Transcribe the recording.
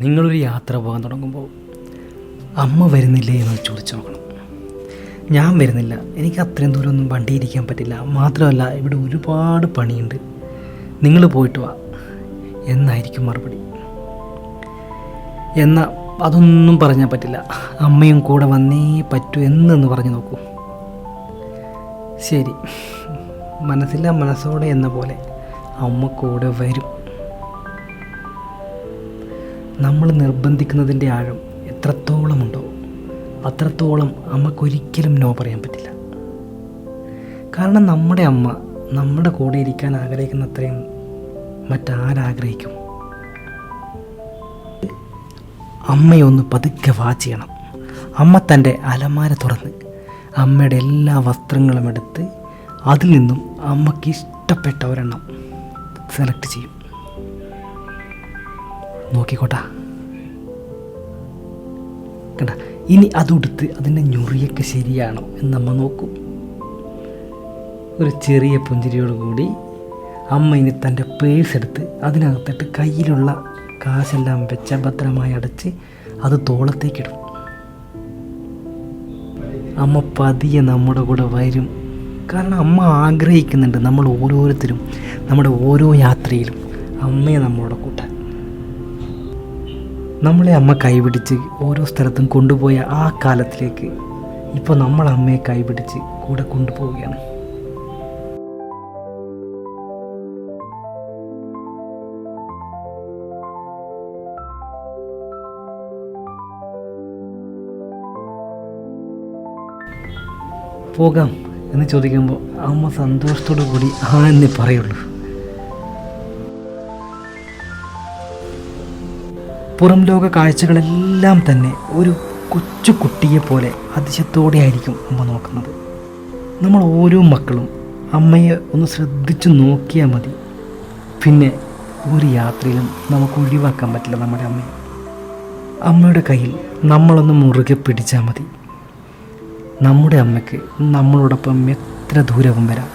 നിങ്ങളൊരു യാത്ര പോകാൻ തുടങ്ങുമ്പോൾ അമ്മ വരുന്നില്ലേ എന്ന് ചോദിച്ചു നോക്കണം. ഞാൻ വരുന്നില്ല, എനിക്ക് അത്രയും ദൂരമൊന്നും വണ്ടിയിരിക്കാൻ പറ്റില്ല, മാത്രമല്ല ഇവിടെ ഒരുപാട് പണിയുണ്ട്, നിങ്ങൾ പോയിട്ട് വാ എന്നായിരിക്കും മറുപടി. എന്നാൽ അതൊന്നും പറഞ്ഞാൽ പറ്റില്ല, അമ്മയും കൂടെ വന്നേ പറ്റൂ എന്നൊന്ന് പറഞ്ഞു നോക്കൂ. ശരി, മനസ്സില്ല മനസ്സോടെ എന്ന പോലെ അമ്മ കൂടെ വരും. നമ്മൾ നിർബന്ധിക്കുന്നതിൻ്റെ ആഴം എത്രത്തോളമുണ്ടോ അത്രത്തോളം അമ്മക്കൊരിക്കലും നോ പറയാൻ പറ്റില്ല. കാരണം നമ്മുടെ അമ്മ നമ്മുടെ കൂടെ ഇരിക്കാൻ ആഗ്രഹിക്കുന്ന അത്രയും മറ്റാരാഗ്രഹിക്കും? അമ്മയൊന്ന് പതുക്കെ വാച്ച് ചെയ്യണം. അമ്മ തൻ്റെ അലമാര തുറന്ന് അമ്മയുടെ എല്ലാ വസ്ത്രങ്ങളും എടുത്ത് അതിൽ നിന്നും അമ്മയ്ക്ക് ഇഷ്ടപ്പെട്ട ഒരെണ്ണം സെലക്ട് ചെയ്യും. നോക്കിക്കോട്ടാ, കണ്ട, ഇനി അതുടുത്ത് അതിൻ്റെ ഞുറിയൊക്കെ ശരിയാണോ എന്നമ്മ നോക്കും. ഒരു ചെറിയ പുഞ്ചിരിയോടുകൂടി അമ്മ ഇനി തൻ്റെ പേഴ്സ് എടുത്ത് അതിനകത്തിട്ട് കയ്യിലുള്ള കാശെല്ലാം വെച്ച ഭദ്രമായി അടച്ച് അത് തോളത്തേക്കിടും. അമ്മ പതിയെ നമ്മുടെ കൂടെ വരും. കാരണം അമ്മ ആഗ്രഹിക്കുന്നുണ്ട് നമ്മൾ ഓരോരുത്തരും നമ്മുടെ ഓരോ യാത്രയിലും അമ്മയെ നമ്മളോട് കൂട്ടാൻ. നമ്മളെ അമ്മ കൈപിടിച്ച് ഓരോ സ്ഥലത്തും കൊണ്ടുപോയ ആ കാലത്തിലേക്ക് ഇപ്പോൾ നമ്മൾ അമ്മയെ കൈപിടിച്ച് കൂടെ കൊണ്ടുപോവുകയാണ്. പോകാം എന്ന് ചോദിക്കുമ്പോൾ അമ്മ സന്തോഷത്തോടു കൂടി ആ എന്നേ പറയുള്ളൂ. പുറം ലോക കാഴ്ചകളെല്ലാം തന്നെ ഒരു കൊച്ചു കുട്ടിയെ പോലെ അതിശയത്തോടെ ആയിരിക്കും അമ്മ നോക്കുന്നത്. നമ്മൾ ഓരോ മക്കളും അമ്മയെ ഒന്ന് ശ്രദ്ധിച്ചു നോക്കിയാൽ മതി, പിന്നെ ഒരു യാത്രയിലും നമുക്ക് ഒഴിവാക്കാൻ പറ്റില്ല നമ്മുടെ അമ്മയെ. അമ്മയുടെ കയ്യിൽ നമ്മളൊന്ന് മുറുകെ പിടിച്ചാൽ മതി, നമ്മുടെ അമ്മയ്ക്ക് നമ്മളോടൊപ്പം എത്ര ദൂരവും വരാം.